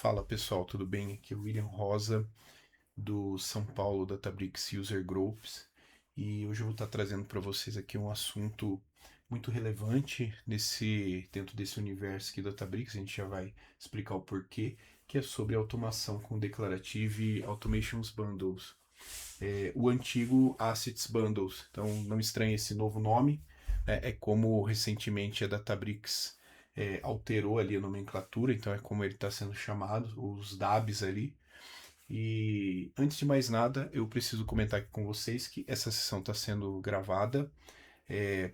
Fala pessoal, tudo bem? Aqui é o William Rosa do São Paulo Databricks User Groups e hoje eu vou estar trazendo para vocês aqui um assunto muito relevante dentro desse universo aqui do Databricks. A gente já vai explicar o porquê, que é sobre automação com Declarative Automations Bundles, o antigo Assets Bundles. Então não estranhe esse novo nome, né? É como recentemente a Databricks alterou ali a nomenclatura, então é como ele está sendo chamado, os DABs ali. E antes de mais nada, eu preciso comentar aqui com vocês que essa sessão está sendo gravada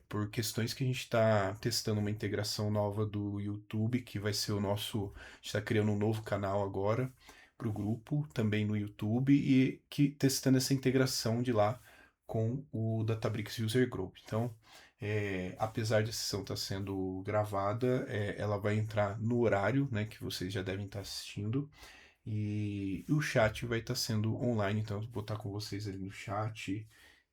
por questões que a gente está testando uma integração nova do YouTube, que vai ser o nosso. A gente está criando um novo canal agora para o grupo, também no YouTube, e que testando essa integração de lá com o Databricks User Group. Então, apesar de a sessão estar sendo gravada, ela vai entrar no horário, né, que vocês já devem estar assistindo. E o chat vai estar sendo online, então eu vou estar com vocês ali no chat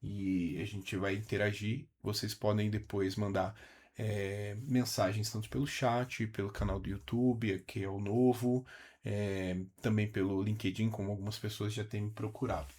e a gente vai interagir. Vocês podem depois mandar mensagens tanto pelo chat, pelo canal do YouTube, que é o novo, também pelo LinkedIn, como algumas pessoas já têm me procurado.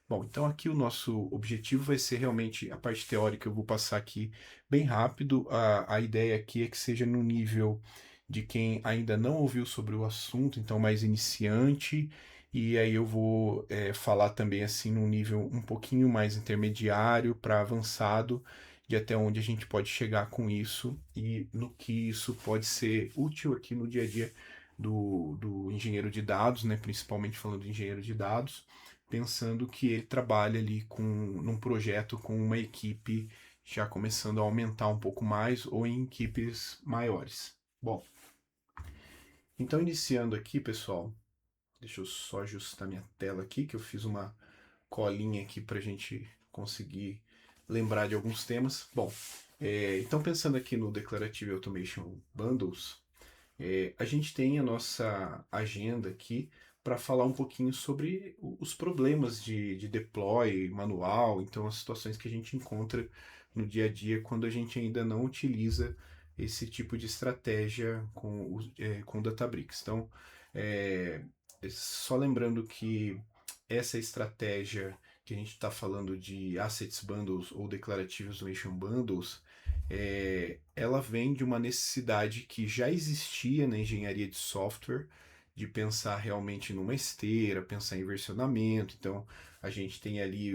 Bom, então aqui o nosso objetivo vai ser realmente a parte teórica, eu vou passar aqui bem rápido. A ideia aqui é que seja no nível de quem ainda não ouviu sobre o assunto, então mais iniciante, e aí eu vou falar também assim num nível um pouquinho mais intermediário para avançado, de até onde a gente pode chegar com isso e no que isso pode ser útil aqui no dia a dia do engenheiro de dados, né? Principalmente falando de engenheiro de dados, pensando que ele trabalha ali num projeto com uma equipe já começando a aumentar um pouco mais ou em equipes maiores. Bom, então iniciando aqui, pessoal, deixa eu só ajustar minha tela aqui, que eu fiz uma colinha aqui para a gente conseguir lembrar de alguns temas. Bom, então pensando aqui no Declarative Automation Bundles, a gente tem a nossa agenda aqui para falar um pouquinho sobre os problemas de deploy manual, então as situações que a gente encontra no dia a dia quando a gente ainda não utiliza esse tipo de estratégia com Databricks. Então, é, só lembrando que essa estratégia que a gente está falando de Assets Bundles ou Declarative Automation Bundles, ela vem de uma necessidade que já existia na engenharia de software, de pensar realmente numa esteira, pensar em versionamento. Então, a gente tem ali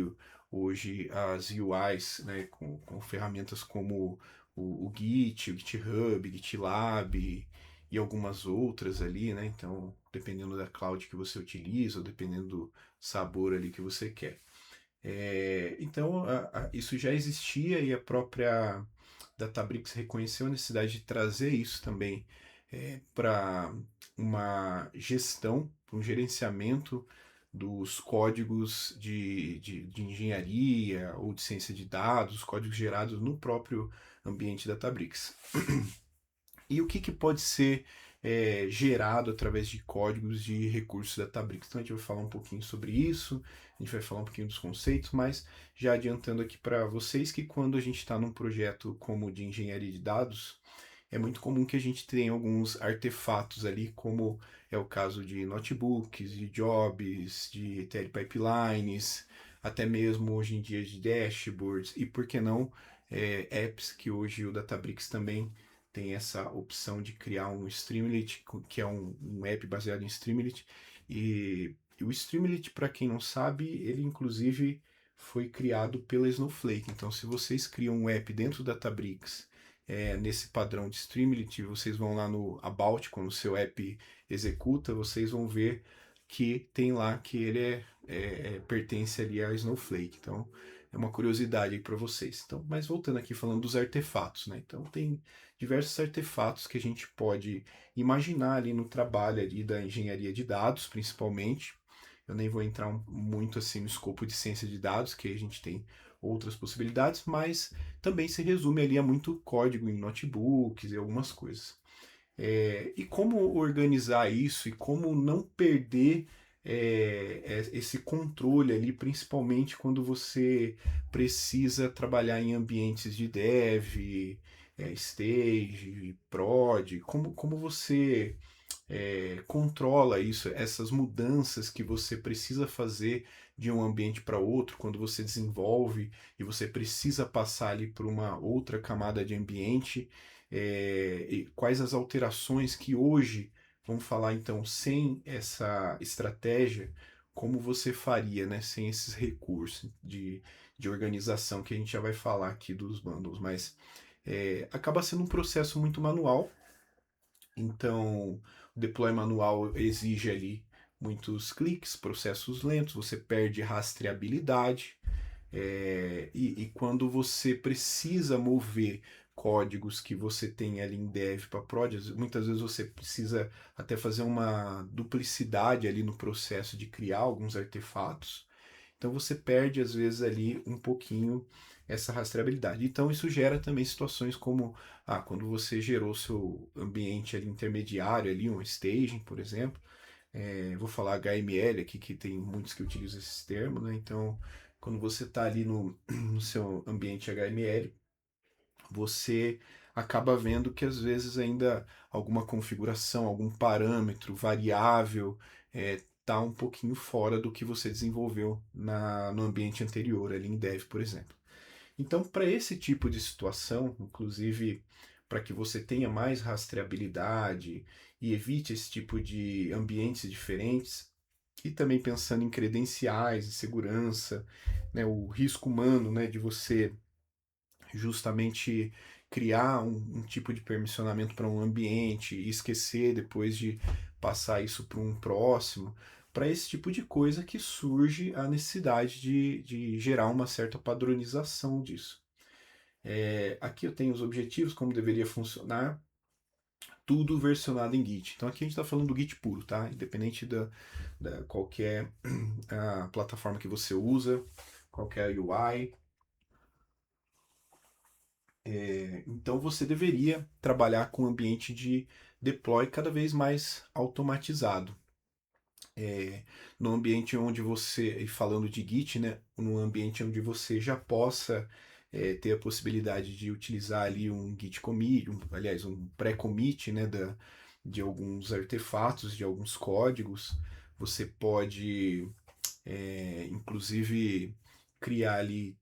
hoje as UIs, né, com ferramentas como o Git, o GitHub, GitLab e algumas outras ali, né? Então, dependendo da cloud que você utiliza, ou dependendo do sabor ali que você quer. Então, isso já existia e a própria Databricks reconheceu a necessidade de trazer isso também para uma gestão, para um gerenciamento dos códigos de engenharia ou de ciência de dados, códigos gerados no próprio ambiente Databricks. E o que pode ser gerado através de códigos de recursos Databricks. Então a gente vai falar um pouquinho sobre isso, a gente vai falar um pouquinho dos conceitos, mas já adiantando aqui para vocês que quando a gente está num projeto como de engenharia de dados, é muito comum que a gente tenha alguns artefatos ali, como é o caso de notebooks, de jobs, de ETL pipelines, até mesmo hoje em dia de dashboards e, por que não, apps que hoje o Databricks também tem essa opção de criar um Streamlit, que é um app baseado em Streamlit. E o Streamlit, para quem não sabe, ele inclusive foi criado pela Snowflake. Então, se vocês criam um app dentro do Databricks nesse padrão de Streamlit, vocês vão lá no About, quando o seu app executa, vocês vão ver que tem lá que ele pertence ali à Snowflake. Então, é uma curiosidade aí para vocês. Então, mas voltando aqui falando dos artefatos, né? Então, tem diversos artefatos que a gente pode imaginar ali no trabalho ali da engenharia de dados, principalmente. Eu nem vou entrar muito assim no escopo de ciência de dados, que a gente tem outras possibilidades, mas também se resume ali a muito código em notebooks e algumas coisas. E como organizar isso e como não perder esse controle ali, principalmente quando você precisa trabalhar em ambientes de dev, stage, prod, como você controla isso, essas mudanças que você precisa fazer de um ambiente para outro, quando você desenvolve e você precisa passar ali por uma outra camada de ambiente, e quais as alterações que hoje, vamos falar então, sem essa estratégia, como você faria, né, sem esses recursos de organização que a gente já vai falar aqui dos bundles, mas acaba sendo um processo muito manual. Então, o deploy manual exige ali muitos cliques, processos lentos, você perde rastreabilidade, e quando você precisa mover códigos que você tem ali em dev para prod, muitas vezes você precisa até fazer uma duplicidade ali no processo de criar alguns artefatos. Então você perde às vezes ali um pouquinho essa rastreabilidade. Então isso gera também situações como quando você gerou seu ambiente ali intermediário ali, um staging, por exemplo, vou falar HML aqui, que tem muitos que utilizam esse termo, né? Então, quando você está ali no seu ambiente HML, você acaba vendo que às vezes ainda alguma configuração, algum parâmetro, variável, está um pouquinho fora do que você desenvolveu no ambiente anterior, ali em Dev, por exemplo. Então, para esse tipo de situação, inclusive para que você tenha mais rastreabilidade e evite esse tipo de ambientes diferentes, e também pensando em credenciais e segurança, né, o risco humano, né, de você justamente criar um tipo de permissionamento para um ambiente e esquecer depois de passar isso para um próximo, para esse tipo de coisa que surge a necessidade de gerar uma certa padronização disso. Aqui eu tenho os objetivos, como deveria funcionar, tudo versionado em Git. Então aqui a gente está falando do Git puro, tá? Independente da qualquer a plataforma que você usa, qualquer UI. Então você deveria trabalhar com um ambiente de deploy cada vez mais automatizado. No ambiente onde você, e falando de Git, né, no ambiente onde você já possa ter a possibilidade de utilizar ali um Git commit, aliás, um pré-commit, né, de alguns artefatos, de alguns códigos, você pode inclusive criar ali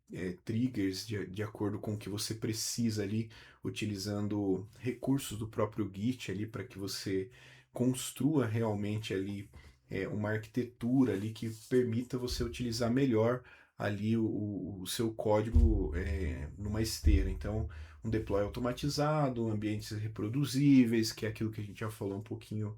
triggers de acordo com o que você precisa ali, utilizando recursos do próprio Git ali para que você construa realmente ali uma arquitetura ali que permita você utilizar melhor ali o seu código numa esteira. Então, um deploy automatizado, ambientes reproduzíveis, que é aquilo que a gente já falou um pouquinho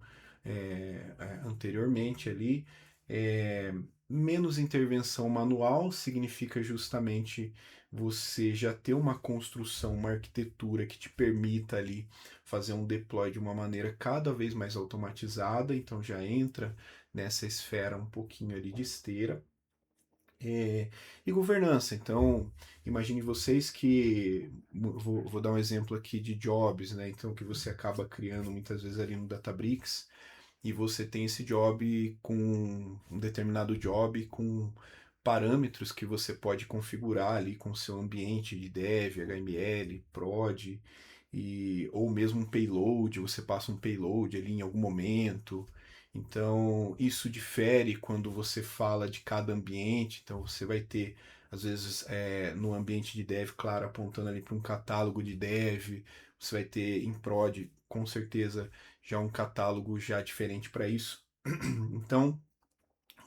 anteriormente ali. É, Menos intervenção manual significa justamente você já ter uma construção, uma arquitetura que te permita ali fazer um deploy de uma maneira cada vez mais automatizada, então já entra nessa esfera um pouquinho ali de esteira. E governança, então imagine vocês que vou dar um exemplo aqui de jobs, né? Então que você acaba criando muitas vezes ali no Databricks e você tem esse job com um determinado job com parâmetros que você pode configurar ali com o seu ambiente de dev, HML, prod, ou mesmo um payload, você passa um payload ali em algum momento. Então, isso difere quando você fala de cada ambiente. Então, você vai ter, às vezes, no ambiente de dev, claro, apontando ali para um catálogo de dev. Você vai ter em prod, com certeza, já um catálogo já diferente para isso. Então,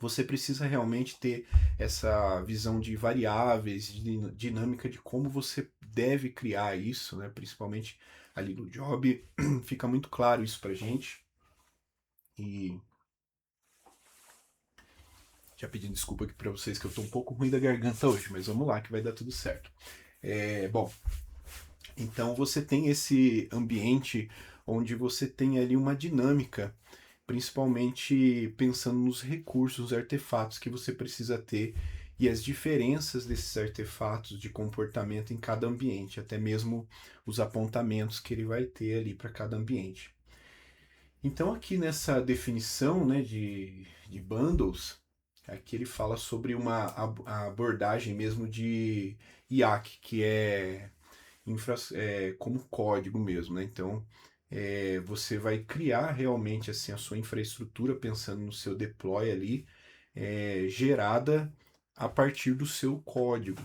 você precisa realmente ter essa visão de variáveis, de dinâmica de como você deve criar isso, né? Principalmente ali no job, fica muito claro isso pra gente. E já pedindo desculpa aqui para vocês que eu tô um pouco ruim da garganta hoje, mas vamos lá que vai dar tudo certo. Bom, então você tem esse ambiente onde você tem ali uma dinâmica, principalmente pensando nos recursos, nos artefatos que você precisa ter e as diferenças desses artefatos de comportamento em cada ambiente, até mesmo os apontamentos que ele vai ter ali para cada ambiente. Então aqui nessa definição, né, de bundles, aqui ele fala sobre uma abordagem mesmo de IAC, que é como código mesmo, né? Então, você vai criar realmente assim a sua infraestrutura pensando no seu deploy ali, gerada a partir do seu código.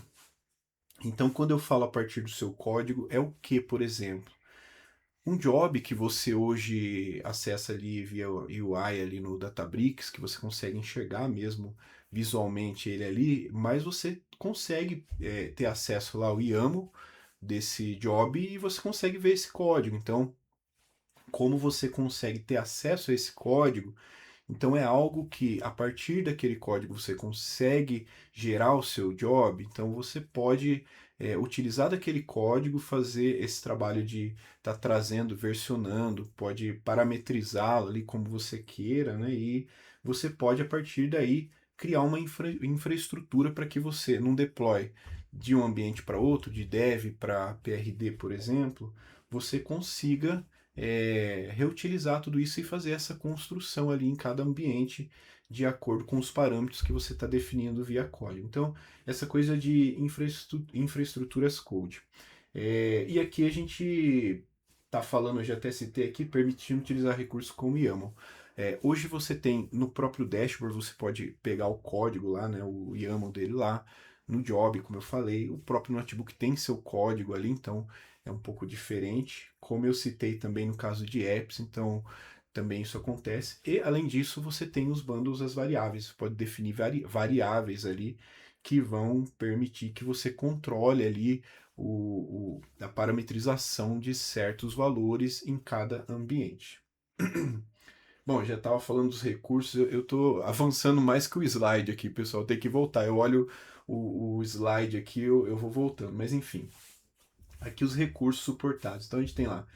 Então, quando eu falo a partir do seu código, é o que, por exemplo? Um job que você hoje acessa ali via UI ali no Databricks, que você consegue enxergar mesmo visualmente ele ali, mas você consegue ter acesso lá ao YAML desse job e você consegue ver esse código. Então, como você consegue ter acesso a esse código, então é algo que a partir daquele código você consegue gerar o seu job, então você pode utilizar daquele código, fazer esse trabalho de estar trazendo, versionando, pode parametrizá-lo ali como você queira, né? E você pode a partir daí criar uma infraestrutura para que você, num deploy de um ambiente para outro, de dev para PRD, por exemplo, você consiga reutilizar tudo isso e fazer essa construção ali em cada ambiente de acordo com os parâmetros que você está definindo via código. Então, essa coisa de infraestruturas code. E aqui a gente está falando, eu já até citei aqui, permitindo utilizar recursos como YAML. Hoje você tem no próprio dashboard, você pode pegar o código lá, né, o YAML dele lá, no job, como eu falei, o próprio notebook tem seu código ali, então é um pouco diferente. Como eu citei também no caso de apps, então também isso acontece. E além disso, você tem os bundles, as variáveis. Você pode definir variáveis ali que vão permitir que você controle ali a parametrização de certos valores em cada ambiente. Bom, já estava falando dos recursos, eu estou avançando mais que o slide aqui, pessoal. Tem que voltar. Eu olho o slide aqui, eu vou voltando. Mas enfim, aqui os recursos suportados. Então a gente tem lá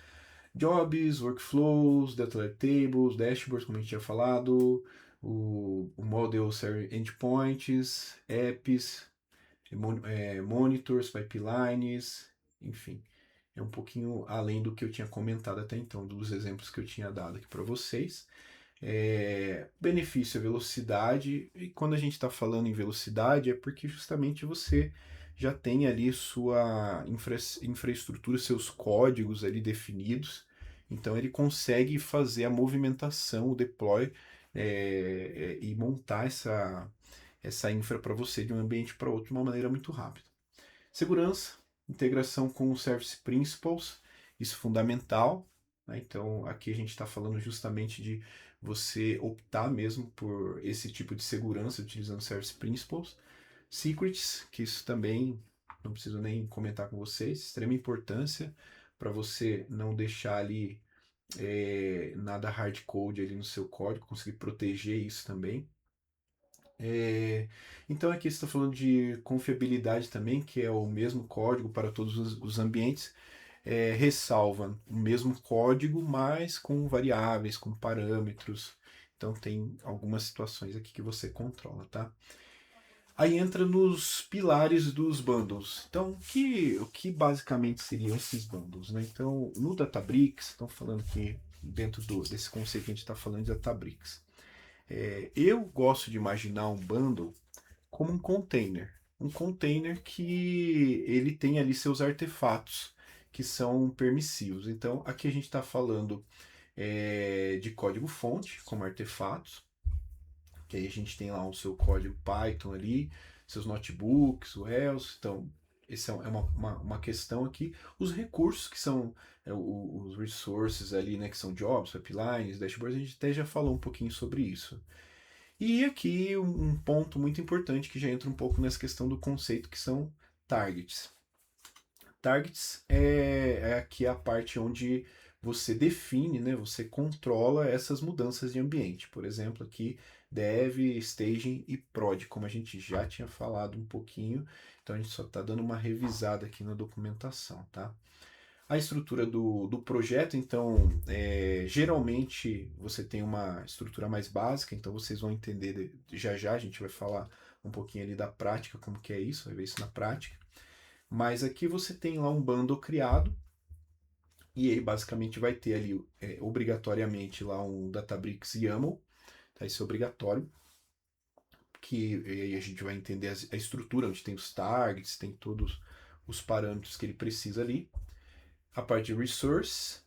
jobs, workflows, data tables, dashboards, como a gente tinha falado, o model server endpoints, apps, monitors, pipelines, enfim. É um pouquinho além do que eu tinha comentado até então, dos exemplos que eu tinha dado aqui para vocês. Benefício é velocidade, e quando a gente está falando em velocidade é porque justamente você já tem ali sua infraestrutura, seus códigos ali definidos, então ele consegue fazer a movimentação, o deploy e montar essa infra para você de um ambiente para outro de uma maneira muito rápida. Segurança, integração com o Service Principals, isso é fundamental, né? Então aqui a gente está falando justamente de você optar mesmo por esse tipo de segurança utilizando Service Principals. Secrets, que isso também não preciso nem comentar com vocês, extrema importância para você não deixar ali nada hard code ali no seu código, conseguir proteger isso também. Então aqui está falando de confiabilidade também, que é o mesmo código para todos os ambientes, ressalva o mesmo código, mas com variáveis, com parâmetros. Então tem algumas situações aqui que você controla, tá? Aí entra nos pilares dos bundles. Então, o que basicamente seriam esses bundles, né? Então, no Databricks, estão falando aqui dentro desse conceito que a gente está falando de Databricks. Eu gosto de imaginar um bundle como um container. Um container que ele tem ali seus artefatos que são permissivos. Então, aqui a gente está falando de código-fonte como artefatos, que aí a gente tem lá o seu código Python ali, seus notebooks, o else. Então, essa é uma questão aqui. Os recursos que são os resources ali, né, que são jobs, pipelines, dashboards, a gente até já falou um pouquinho sobre isso. E aqui um ponto muito importante que já entra um pouco nessa questão do conceito que são targets. Targets é aqui a parte onde você define, né, você controla essas mudanças de ambiente. Por exemplo, aqui dev, staging e prod, como a gente já tinha falado um pouquinho. Então a gente só está dando uma revisada aqui na documentação, tá? A estrutura do projeto, então, geralmente você tem uma estrutura mais básica, então vocês vão entender já já, a gente vai falar um pouquinho ali da prática, como que é isso, vai ver isso na prática. Mas aqui você tem lá um bundle criado, e ele basicamente vai ter ali, obrigatoriamente, lá um Databricks YAML, tá? Isso é obrigatório, que aí a gente vai entender a estrutura, onde tem os targets, tem todos os parâmetros que ele precisa ali. A parte de resource,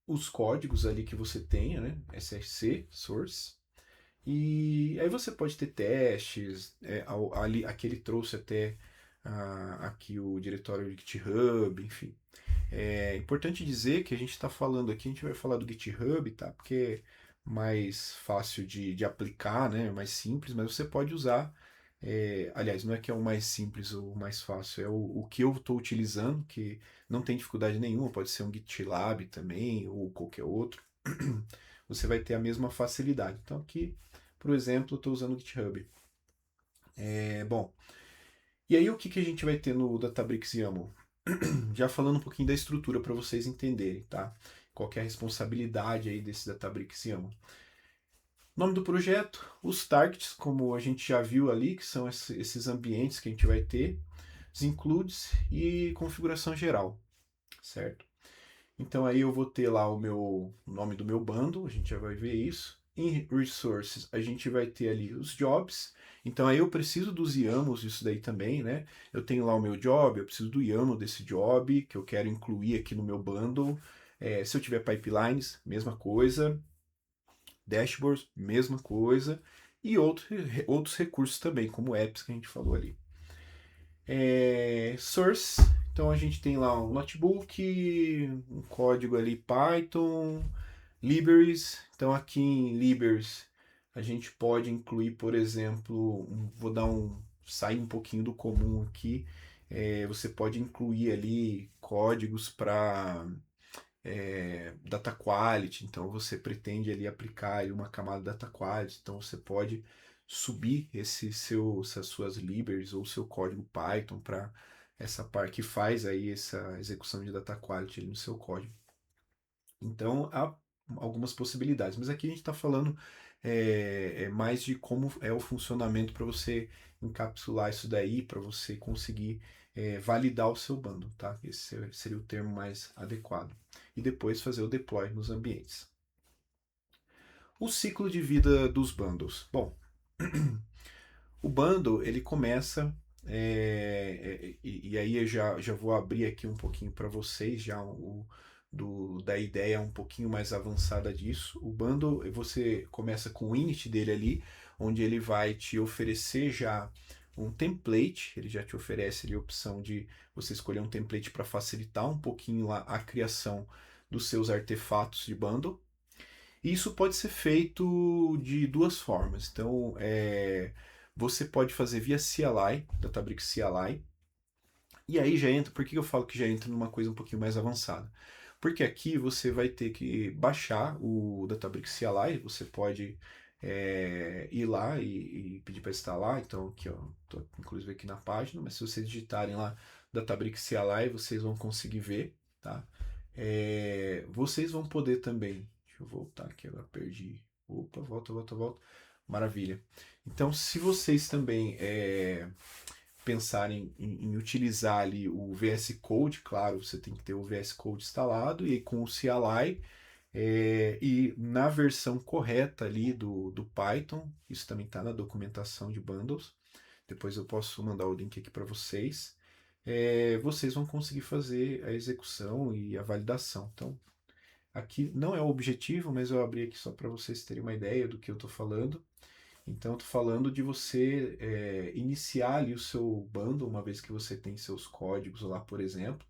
os códigos ali que você tenha, né? SRC, source. E aí você pode ter testes, ali, aqui ele trouxe até aqui o diretório de GitHub, enfim. É importante dizer que a gente está falando aqui, a gente vai falar do GitHub, tá? Porque é mais fácil de aplicar, né? Mais simples, mas você pode usar. Aliás, não é que é o mais simples ou o mais fácil, é o que eu estou utilizando, que não tem dificuldade nenhuma, pode ser um GitLab também, ou qualquer outro. Você vai ter a mesma facilidade. Então aqui, por exemplo, eu estou usando o GitHub. Bom, e aí o que a gente vai ter no Databricks YAML? Já falando um pouquinho da estrutura para vocês entenderem, tá? Qual que é a responsabilidade aí desse Databricks YAML. Nome do projeto, os targets, como a gente já viu ali, que são esses ambientes que a gente vai ter, os includes e configuração geral, certo? Então aí eu vou ter lá o nome do meu bundle, a gente já vai ver isso. Em resources, a gente vai ter ali os jobs. Então aí eu preciso dos YAMLs isso daí também, né? Eu tenho lá o meu job, eu preciso do YAML desse job, que eu quero incluir aqui no meu bundle. Se eu tiver pipelines, mesma coisa. Dashboards, mesma coisa. E outros recursos também, como apps que a gente falou ali. Source, então a gente tem lá um notebook, um código ali Python, libraries. Então aqui em libraries a gente pode incluir, por exemplo, vou dar sair um pouquinho do comum aqui. Você pode incluir ali códigos para data quality, então você pretende ali aplicar ali uma camada data quality, então você pode subir essas suas libraries ou seu código Python para essa parte que faz aí essa execução de data quality no seu código. Então há algumas possibilidades, mas aqui a gente está falando mais de como é o funcionamento para você encapsular isso daí, para você conseguir validar o seu bundle, tá? Esse seria o termo mais adequado. E depois fazer o deploy nos ambientes. O ciclo de vida dos bundles. Bom, o bundle ele começa e aí eu já vou abrir aqui um pouquinho para vocês já da ideia um pouquinho mais avançada disso. O bundle você começa com o init dele ali, onde ele vai te oferecer já um template, ele já te oferece ali a opção de você escolher um template para facilitar um pouquinho a criação dos seus artefatos de bundle. E isso pode ser feito de duas formas. Então, você pode fazer via CLI, Databricks CLI, e aí já entra, por que eu falo que já entra numa coisa um pouquinho mais avançada? Porque aqui você vai ter que baixar o Databricks CLI, você pode ir lá e pedir para instalar, então aqui ó, tô inclusive aqui na página, mas se vocês digitarem lá Databricks CLI, vocês vão conseguir ver, tá? Vocês vão poder também, deixa eu voltar aqui, agora perdi, opa, volta, maravilha. Então se vocês também pensarem em utilizar ali o VS Code, claro, você tem que ter o VS Code instalado e com o CLI e na versão correta ali do Python, isso também está na documentação de bundles, depois eu posso mandar o link aqui para vocês, vocês vão conseguir fazer a execução e a validação. Então, aqui não é o objetivo, mas eu abri aqui só para vocês terem uma ideia do que eu estou falando. Então, estou falando de você iniciar ali o seu bundle, uma vez que você tem seus códigos lá, por exemplo,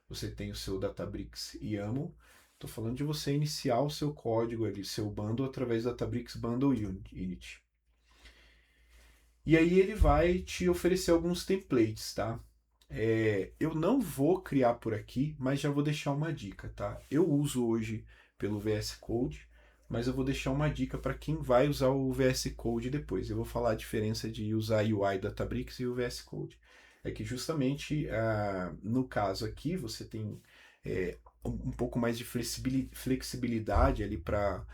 você tem o seu Databricks YAML. Estou falando de você iniciar o seu código ali, seu bundle, através do Databricks Bundle Unit. E aí ele vai te oferecer alguns templates, tá? Eu não vou criar por aqui, mas já vou deixar uma dica, tá? Eu uso hoje pelo VS Code, mas eu vou deixar uma dica para quem vai usar o VS Code depois. Eu vou falar a diferença de usar UI Databricks e o VS Code. É que justamente no caso aqui você tem um pouco mais de flexibilidade ali para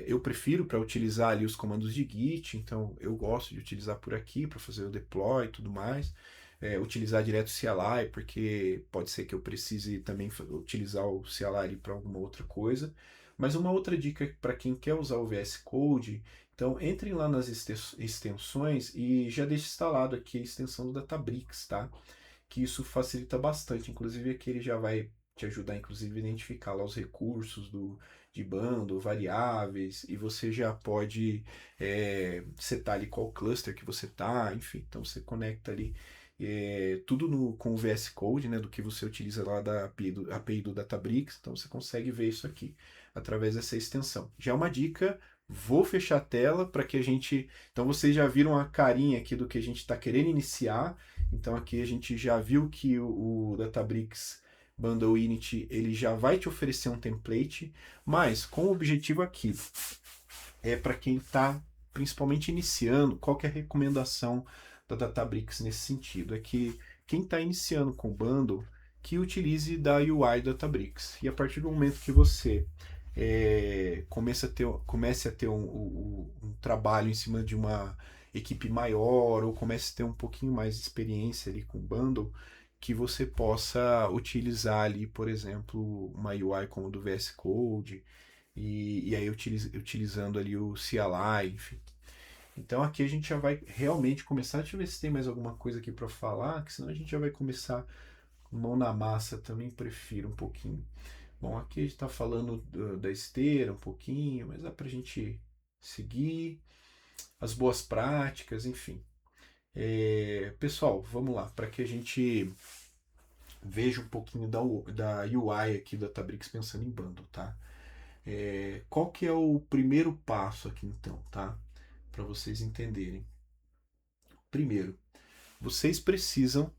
eu prefiro para utilizar ali os comandos de Git, então eu gosto de utilizar por aqui para fazer o deploy e tudo mais. Utilizar direto o CLI, porque pode ser que eu precise também utilizar o CLI para alguma outra coisa. Mas uma outra dica para quem quer usar o VS Code, então entrem lá nas extensões e já deixe instalado aqui a extensão do Databricks, tá? Que isso facilita bastante. Inclusive aqui ele já vai te ajudar, inclusive, a identificar lá os recursos de bundle, variáveis, e você já pode setar ali qual cluster que você tá, enfim, então você conecta ali tudo com o VS Code, né, do que você utiliza lá da API do Databricks, então você consegue ver isso aqui através dessa extensão. Já é uma dica, vou fechar a tela para que a gente... Então vocês já viram a carinha aqui do que a gente está querendo iniciar, então aqui a gente já viu que o Databricks Bundle Init ele já vai te oferecer um template, mas com o objetivo aqui é para quem está principalmente iniciando, qual que é a recomendação da Databricks nesse sentido? É que quem está iniciando com o bundle, que utilize da UI Databricks. E a partir do momento que você comece a ter um trabalho em cima de uma equipe maior, ou comece a ter um pouquinho mais de experiência ali com o bundle, que você possa utilizar ali, por exemplo, uma UI como do VS Code, e aí utilizando ali o CLI, enfim. Então aqui a gente já vai realmente começar. Deixa eu ver se tem mais alguma coisa aqui para falar, que senão a gente já vai começar mão na massa. Também prefiro um pouquinho. Bom, aqui a gente está falando da esteira um pouquinho, mas dá para a gente seguir as boas práticas, enfim. Pessoal, vamos lá, para que a gente veja um pouquinho da UI aqui da Databricks pensando em bundle, tá? Qual que é o primeiro passo aqui então, tá? Para vocês entenderem. Primeiro, vocês precisam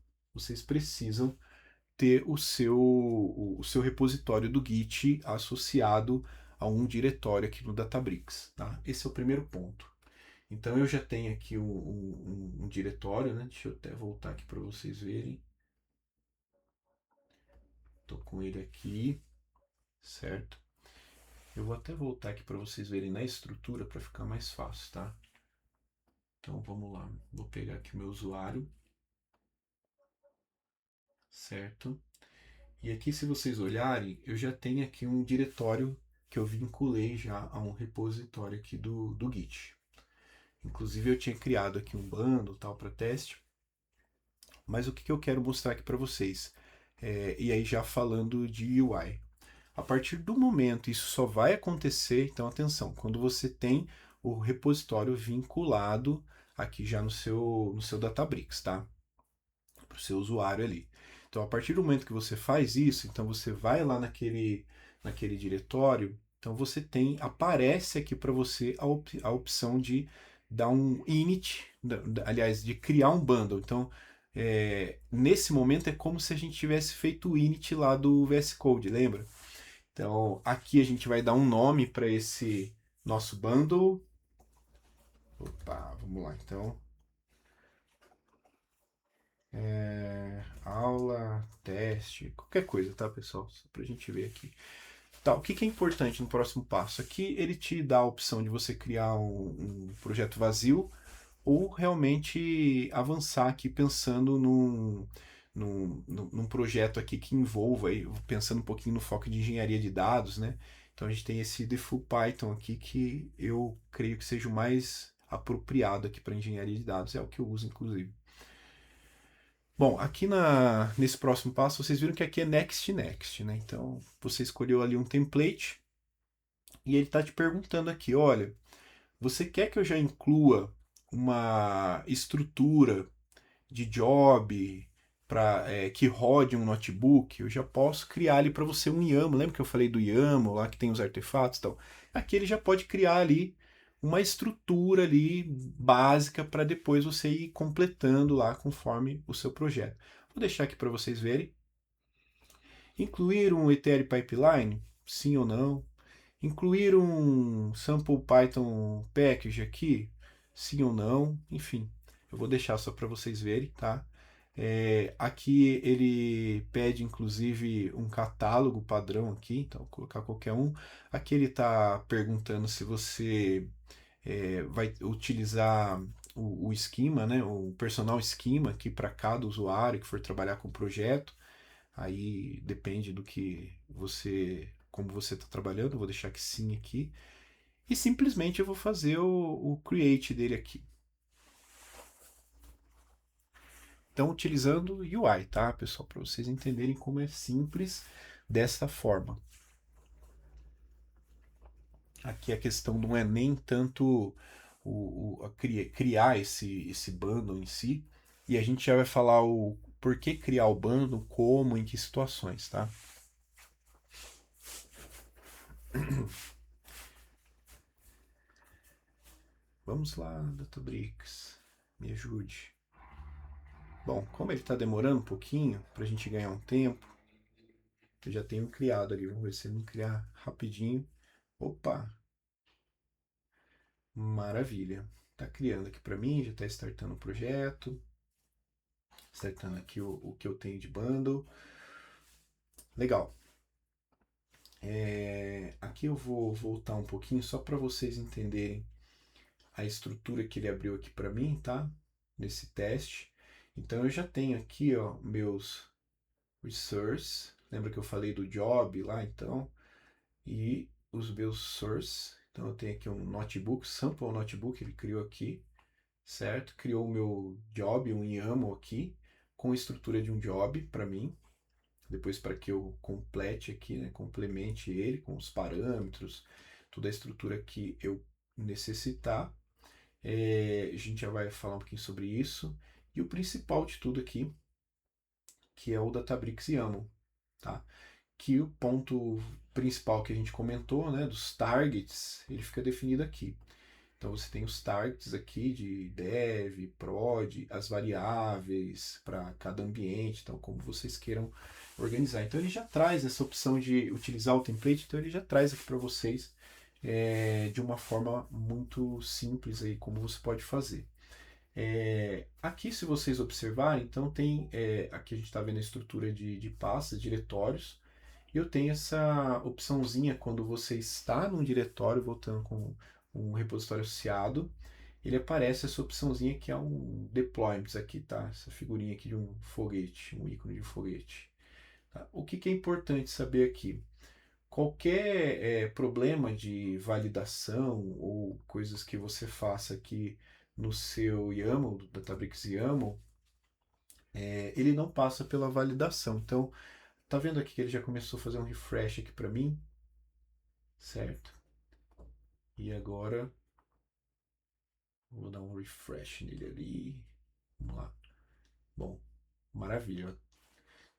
ter o seu repositório do Git associado a um diretório aqui no Databricks, tá? Esse é o primeiro ponto. Então eu já tenho aqui um diretório, né? Deixa eu até voltar aqui para vocês verem. Estou com ele aqui, certo? Eu vou até voltar aqui para vocês verem na estrutura para ficar mais fácil, tá? Então vamos lá, vou pegar aqui o meu usuário, certo? E aqui, se vocês olharem, eu já tenho aqui um diretório que eu vinculei já a um repositório aqui do Git. Inclusive eu tinha criado aqui um bundle tal para teste, mas o que eu quero mostrar aqui para vocês? E aí já falando de UI. A partir do momento, isso só vai acontecer, então atenção, quando você tem o repositório vinculado aqui já no seu Databricks, tá? Para o seu usuário ali. Então, a partir do momento que você faz isso, então você vai lá naquele diretório, então você aparece aqui para você a opção de dar um init, aliás, de criar um bundle. Então, nesse momento é como se a gente tivesse feito o init lá do VS Code, lembra? Então, aqui a gente vai dar um nome para esse nosso bundle. Opa, vamos lá, então. Aula, teste, qualquer coisa, tá, pessoal? Só pra gente ver aqui. Tá, o que é importante no próximo passo? Aqui ele te dá a opção de você criar um projeto vazio ou realmente avançar aqui pensando num projeto aqui que envolva, aí, pensando um pouquinho no foco de engenharia de dados, né? Então a gente tem esse default Python aqui que eu creio que seja o mais apropriado aqui para engenharia de dados, é o que eu uso inclusive. Bom, aqui nesse próximo passo, vocês viram que aqui é Next Next, né? Então, você escolheu ali um template e ele está te perguntando aqui, olha, você quer que eu já inclua uma estrutura de job para que rode um notebook? Eu já posso criar ali para você um YAML. Lembra que eu falei do YAML lá que tem os artefatos e tal? Aqui ele já pode criar ali uma estrutura ali básica para depois você ir completando lá conforme o seu projeto. Vou deixar aqui para vocês verem. Incluir um Ethereum Pipeline? Sim ou não? Incluir um Sample Python Package aqui? Sim ou não? Enfim, eu vou deixar só para vocês verem, tá? Aqui ele pede inclusive um catálogo padrão aqui, então vou colocar qualquer um. Aqui ele está perguntando se você vai utilizar o esquema, né, o personal esquema aqui para cada usuário que for trabalhar com o projeto. Aí depende do que como você está trabalhando. Eu vou deixar que sim aqui. E simplesmente eu vou fazer o create dele aqui. Então, utilizando UI, tá, pessoal? Para vocês entenderem como é simples dessa forma. Aqui a questão não é nem tanto criar esse bundle em si, e a gente já vai falar o por que criar o bundle, como, em que situações, tá? Vamos lá, Databricks, me ajude. Bom, como ele está demorando um pouquinho para a gente ganhar um tempo, eu já tenho criado ali. Vamos ver se ele me criar rapidinho. Opa, maravilha. Tá criando aqui para mim, já está startando o projeto. Startando aqui o que eu tenho de bundle. Legal. Aqui eu vou voltar um pouquinho só para vocês entenderem a estrutura que ele abriu aqui para mim, tá? Nesse teste. Então eu já tenho aqui, ó, meus resource. Lembra que eu falei do job lá, então? E os meus source. Então eu tenho aqui um notebook, sample notebook, ele criou aqui, certo? Criou o meu job, um YAML aqui, com estrutura de um job para mim. Depois para que eu complete aqui, né, complemente ele com os parâmetros, toda a estrutura que eu necessitar. A gente já vai falar um pouquinho sobre isso. E o principal de tudo aqui, que é o Databricks YAML, tá? Que o ponto principal que a gente comentou, né, dos targets, ele fica definido aqui. Então você tem os targets aqui de dev, prod, as variáveis para cada ambiente, então como vocês queiram organizar. Então ele já traz essa opção de utilizar o template, então ele já traz aqui para vocês de uma forma muito simples aí como você pode fazer. Aqui, se vocês observarem, então tem aqui a gente está vendo a estrutura de pastas, diretórios. E eu tenho essa opçãozinha quando você está num diretório, voltando com um repositório associado, ele aparece essa opçãozinha que é um deployments aqui, tá? Essa figurinha aqui de um foguete, um ícone de um foguete. Tá? O que é importante saber aqui? Qualquer problema de validação ou coisas que você faça aqui no seu YAML, do Databricks YAML, ele não passa pela validação. Então, tá vendo aqui que ele já começou a fazer um refresh aqui para mim, certo? E agora vou dar um refresh nele ali. Vamos lá. Bom, maravilha.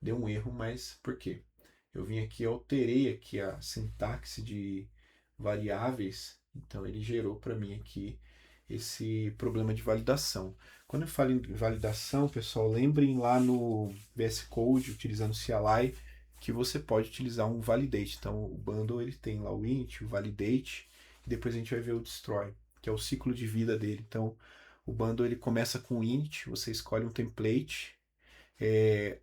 Deu um erro, mas por quê? Eu vim aqui, alterei aqui a sintaxe de variáveis, então ele gerou para mim aqui esse problema de validação. Quando eu falo em validação, pessoal, lembrem lá no VS Code, utilizando CLI, que você pode utilizar um validate. Então, o bundle ele tem lá o int, o validate, e depois a gente vai ver o destroy, que é o ciclo de vida dele. Então, o bundle ele começa com int, você escolhe um template,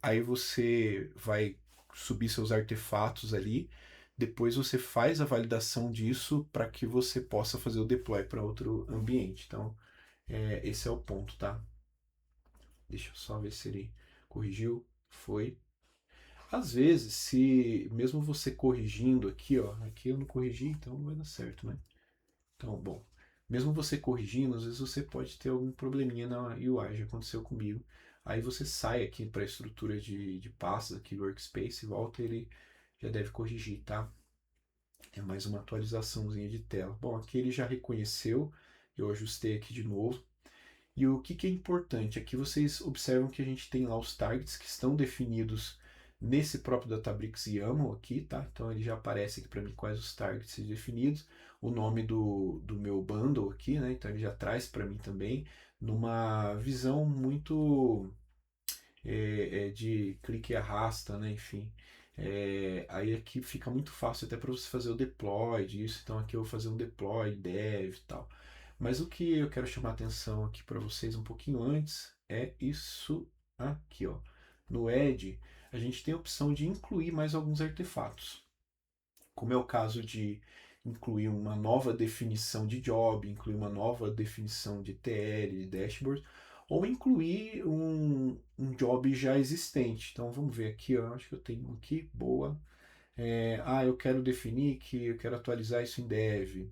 aí você vai subir seus artefatos ali. Depois você faz a validação disso para que você possa fazer o deploy para outro ambiente. Então, esse é o ponto, tá? Deixa eu só ver se ele corrigiu. Foi. Às vezes, se mesmo você corrigindo aqui, ó, aqui eu não corrigi, então não vai dar certo, né? Então, bom, mesmo você corrigindo, às vezes você pode ter algum probleminha na UI, já aconteceu comigo. Aí você sai aqui para a estrutura de pastas aqui do Workspace e volta, ele já deve corrigir, tá? É mais uma atualizaçãozinha de tela. Bom, aqui ele já reconheceu, eu ajustei aqui de novo. E o que é importante? Aqui vocês observam que a gente tem lá os targets que estão definidos nesse próprio Databricks YAML aqui, tá? Então ele já aparece aqui para mim quais os targets definidos, o nome do meu bundle aqui, né? Então ele já traz para mim também numa visão muito de clique e arrasta, né? Enfim. Aí aqui fica muito fácil até para você fazer o deploy disso. Então aqui eu vou fazer um deploy dev e tal. Mas o que eu quero chamar a atenção aqui para vocês um pouquinho antes é isso aqui, ó. No Edge, a gente tem a opção de incluir mais alguns artefatos, como é o caso de incluir uma nova definição de job, incluir uma nova definição de TL, de dashboard, ou incluir um job já existente. Então vamos ver aqui, ó, acho que eu tenho um aqui, boa. Eu quero definir que eu quero atualizar isso em dev.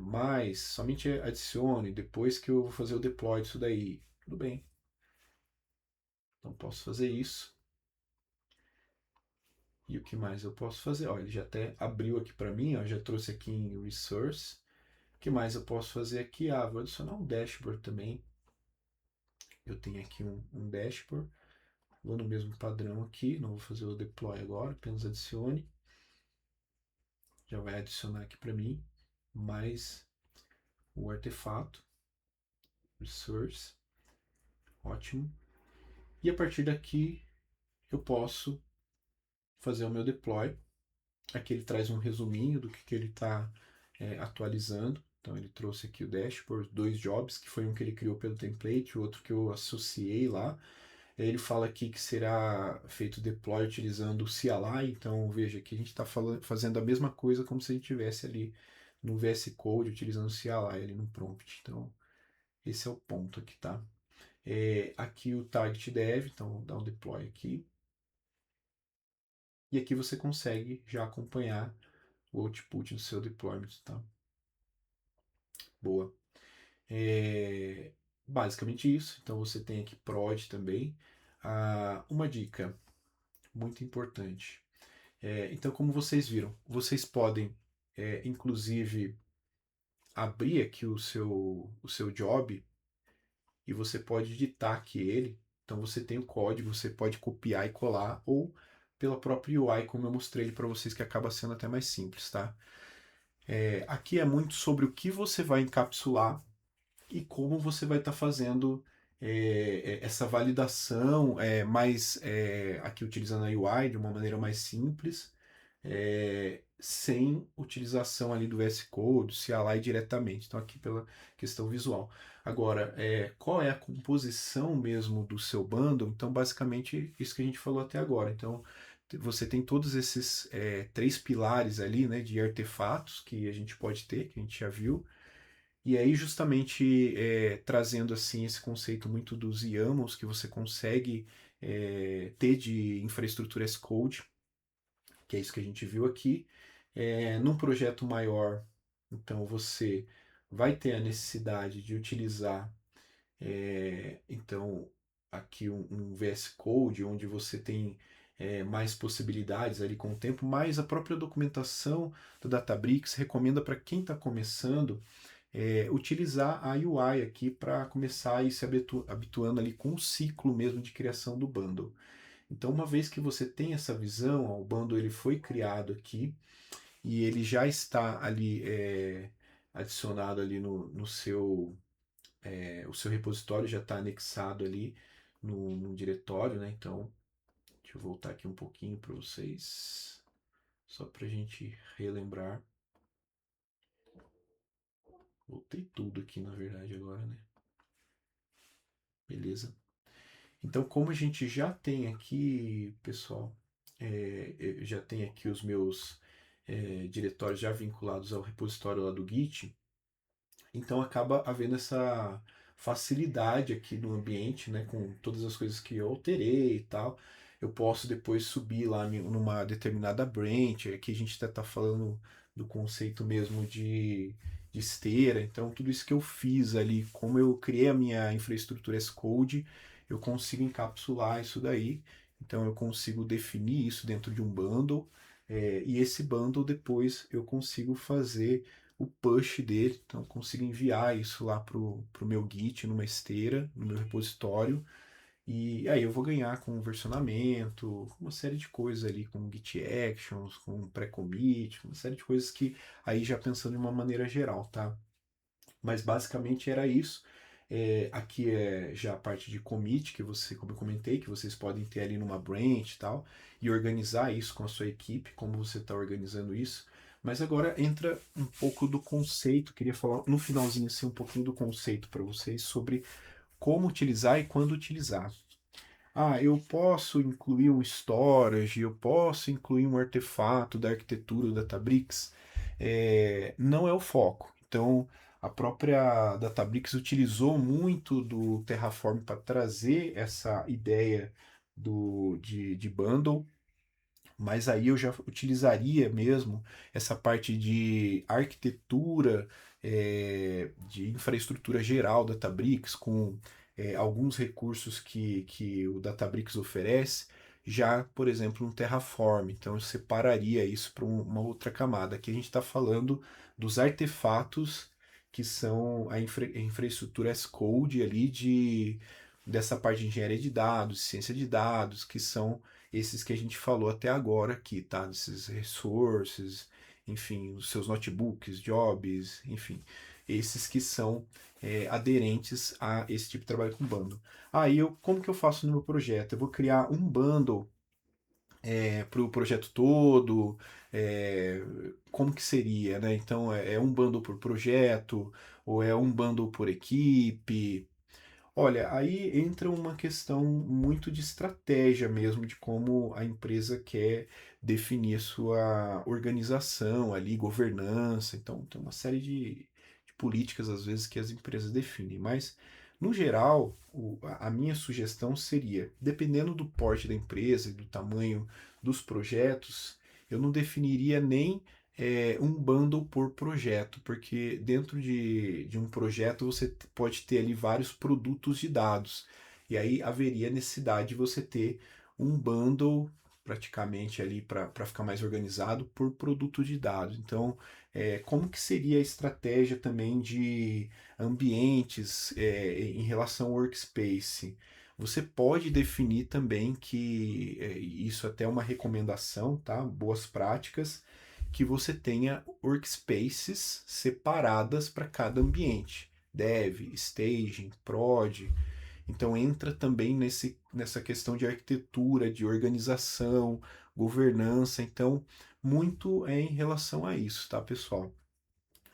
Mas somente adicione depois que eu vou fazer o deploy disso daí. Tudo bem. Então posso fazer isso. E o que mais eu posso fazer? Ó, ele já até abriu aqui para mim, ó, já trouxe aqui em Resource. O que mais eu posso fazer aqui? Ah, vou adicionar um dashboard também. Eu tenho aqui um dashboard. Vou no mesmo padrão aqui, não vou fazer o deploy agora, apenas adicione. Já vai adicionar aqui para mim mais o artefato. Resource. Ótimo. E a partir daqui eu posso fazer o meu deploy. Aqui ele traz um resuminho do que ele está atualizando. Então ele trouxe aqui o dashboard, 2 jobs, que foi um que ele criou pelo template, o outro que eu associei lá. Ele fala aqui que será feito deploy utilizando o CLI. Então veja que a gente está fazendo a mesma coisa como se a gente estivesse ali no VS Code utilizando o CLI ali no prompt. Então esse é o ponto aqui, tá? Aqui o target dev, então vou dar um deploy aqui. E aqui você consegue já acompanhar o output do seu deployment, tá? Boa. Basicamente isso. Então você tem aqui prod também. Uma dica muito importante. Então, como vocês viram, vocês podem, inclusive, abrir aqui o seu job e você pode editar aqui ele. Então você tem o código, você pode copiar e colar, ou pela própria UI, como eu mostrei para vocês, que acaba sendo até mais simples, tá? Aqui é muito sobre o que você vai encapsular e como você vai estar fazendo essa validação, aqui utilizando a UI de uma maneira mais simples, sem utilização ali do VS Code, do CLI diretamente. Então aqui pela questão visual. Agora, qual é a composição mesmo do seu bundle? Então basicamente isso que a gente falou até agora. Então você tem todos esses 3 pilares ali, né, de artefatos que a gente pode ter, que a gente já viu. E aí, justamente trazendo assim esse conceito muito dos YAMLs que você consegue ter de infraestrutura as code, que é isso que a gente viu aqui. Num projeto maior, então você vai ter a necessidade de utilizar então aqui um VS Code, onde você tem mais possibilidades ali com o tempo, mas a própria documentação do Databricks recomenda para quem está começando utilizar a UI aqui para começar a ir se habituando ali com o ciclo mesmo de criação do bundle. Então, uma vez que você tem essa visão, ó, o bundle ele foi criado aqui e ele já está ali adicionado ali no seu o seu repositório já está anexado ali no diretório, né? Então, deixa eu voltar aqui um pouquinho para vocês, só para a gente relembrar. Voltei tudo aqui, na verdade, agora, né? Beleza. Então, como a gente já tem aqui, pessoal, já tem aqui os meus diretórios já vinculados ao repositório lá do Git, então acaba havendo essa facilidade aqui no ambiente, né, com todas as coisas que eu alterei e tal. Eu posso depois subir lá numa determinada branch. Aqui a gente está falando do conceito mesmo de esteira. Então, tudo isso que eu fiz ali, como eu criei a minha infraestrutura as code, eu consigo encapsular isso daí. Então, eu consigo definir isso dentro de um bundle. E esse bundle depois eu consigo fazer o push dele, então eu consigo enviar isso lá pro meu Git numa esteira, no meu repositório, e aí eu vou ganhar com versionamento, uma série de coisas ali, com Git Actions, com pré-commit, uma série de coisas que aí já pensando de uma maneira geral, tá? Mas basicamente era isso. Aqui é já a parte de commit, que você, como eu comentei, que vocês podem ter ali numa branch e tal, e organizar isso com a sua equipe, como você está organizando isso. Mas agora entra um pouco do conceito, queria falar no finalzinho assim, um pouquinho do conceito para vocês sobre como utilizar e quando utilizar. Eu posso incluir um storage, eu posso incluir um artefato da arquitetura do Databricks. Não é o foco. Então, a própria Databricks utilizou muito do Terraform para trazer essa ideia de bundle, mas aí eu já utilizaria mesmo essa parte de arquitetura, de infraestrutura geral da Databricks, com alguns recursos que o Databricks oferece. já, por exemplo, no Terraform. Então eu separaria isso para uma outra camada. Aqui a gente está falando dos artefatos que são a infraestrutura as code ali dessa parte de engenharia de dados, ciência de dados, que são esses que a gente falou até agora aqui, tá? Esses resources, enfim, os seus notebooks, jobs, enfim, esses que são aderentes a esse tipo de trabalho com bundle. Aí como que eu faço no meu projeto? Eu vou criar um bundle para o projeto todo, é, como que seria, né? Então é um bundle por projeto ou é um bundle por equipe? Olha, aí entra uma questão muito de estratégia mesmo, de como a empresa quer definir a sua organização ali, governança. Então, tem uma série de políticas, às vezes, que as empresas definem. Mas, no geral, a minha sugestão seria, dependendo do porte da empresa e do tamanho dos projetos, eu não definiria nem um bundle por projeto, porque dentro de um projeto você pode ter ali vários produtos de dados, e aí haveria necessidade de você ter um bundle praticamente ali para ficar mais organizado por produto de dados. Então, como que seria a estratégia também de ambientes em relação ao workspace? Você pode definir também que isso até é uma recomendação, tá? Boas práticas que você tenha workspaces separadas para cada ambiente. Dev, staging, prod. Então entra também nessa questão de arquitetura, de organização, governança. Então, muito é em relação a isso, tá, pessoal?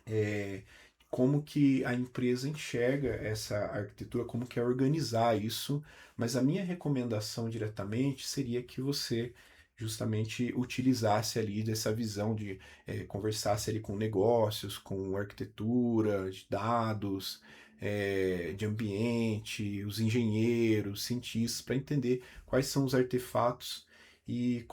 É, como que a empresa enxerga essa arquitetura, como que é organizar isso, mas a minha recomendação diretamente seria que você justamente utilizasse ali dessa visão de conversasse ali com negócios, com arquitetura, de dados, de ambiente, os engenheiros, cientistas, para entender quais são os artefatos e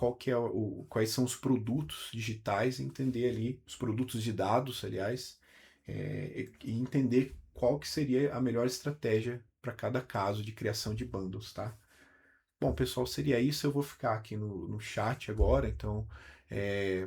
quais são os produtos digitais, entender ali os produtos de dados, aliás, e entender qual que seria a melhor estratégia para cada caso de criação de bundles, tá? Bom, pessoal, seria isso. Eu vou ficar aqui no chat agora, então,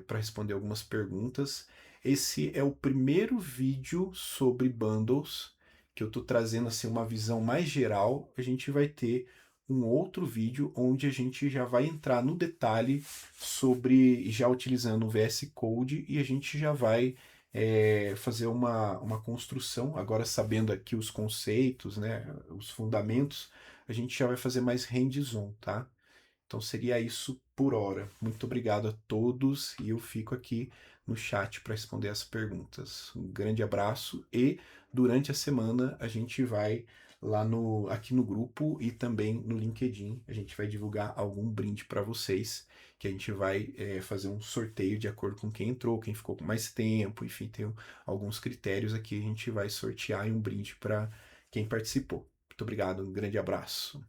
para responder algumas perguntas. Esse é o primeiro vídeo sobre bundles que eu estou trazendo assim uma visão mais geral. A gente vai ter um outro vídeo onde a gente já vai entrar no detalhe sobre já utilizando o VS Code e a gente já vai fazer uma construção, agora sabendo aqui os conceitos, né, os fundamentos, a gente já vai fazer mais hands-on, tá? Então seria isso por hora. Muito obrigado a todos e eu fico aqui no chat para responder as perguntas. Um grande abraço e durante a semana a gente vai lá aqui no grupo e também no LinkedIn, a gente vai divulgar algum brinde para vocês, que a gente vai fazer um sorteio de acordo com quem entrou, quem ficou com mais tempo, enfim, tem alguns critérios aqui, a gente vai sortear um brinde para quem participou. Muito obrigado, um grande abraço.